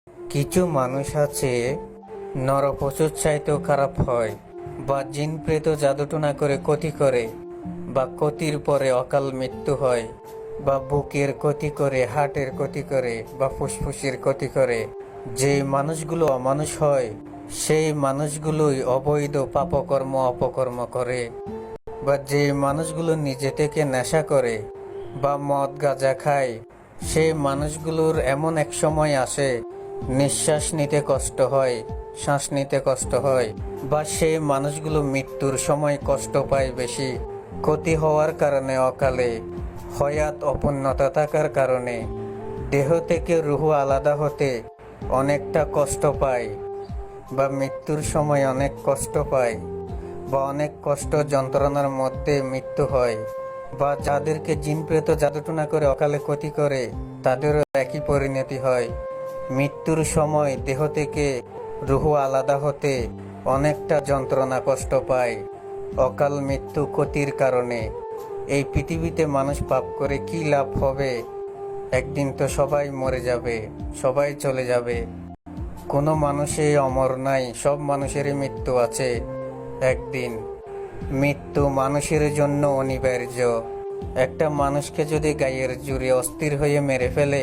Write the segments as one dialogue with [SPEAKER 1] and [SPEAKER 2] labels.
[SPEAKER 1] কিছু মানুষ আছে নরপশুর চাইতেও খারাপ হয়, বা জিন প্রেত জাদুটোনা করে ক্ষতি করে, বা ক্ষতির পরে অকাল মৃত্যু হয়, বা বুকের ক্ষতি করে, হার্টের ক্ষতি করে, বা ফুসফুসের ক্ষতি করে। যে মানুষগুলো অমানুষ হয় সেই মানুষগুলোই অবৈধ পাপকর্ম অপকর্ম করে। বা যে মানুষগুলো নিজে থেকে নেশা করে বা মদ গাঁজা খায়, সেই মানুষগুলোর এমন এক সময় আসে নিঃশ্বাস নিতে কষ্ট হয়, শ্বাস নিতে কষ্ট হয়, বা সেই মানুষগুলো মৃত্যুর সময় কষ্ট পায় বেশি। ক্ষতি হওয়ার কারণে অকালে, হয়াত অপূর্ণতা থাকার কারণে দেহ থেকে রুহ আলাদা হতে অনেকটা কষ্ট পায়, বা মৃত্যুর সময় অনেক কষ্ট পায়, বা অনেক কষ্ট যন্ত্রণার মধ্যে মৃত্যু হয়। বা যাদেরকে জিন প্রেত জাদুটনা করে অকালে ক্ষতি করে তাদেরও একই পরিণতি হয়। মৃত্যুর সময় দেহ থেকে রুহ আলাদা হতে অনেকটা যন্ত্রণা কষ্ট পায়, অকাল মৃত্যু ক্ষতির কারণে। এই পৃথিবীতে মানুষ পাপ করে কি লাভ হবে? একদিন তো সবাই মরে যাবে, সবাই চলে যাবে। কোনো মানুষই অমর নাই, সব মানুষেরই মৃত্যু আছে একদিন। মৃত্যু মানুষের জন্য অনিবার্য। একটা মানুষকে যদি গায়ের জুড়ে অস্থির হয়ে মেরে ফেলে,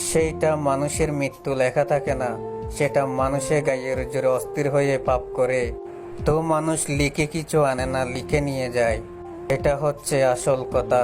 [SPEAKER 1] সেইটা মানুষের মৃত্যু লেখা থাকে না, সেটা মানুষে গায়ের জুড়ে অস্থির হয়ে পাপ করে। তো মানুষ লিখে কিছু আনে না, লিখে নিয়ে যায়। এটা হচ্ছে আসল কথা।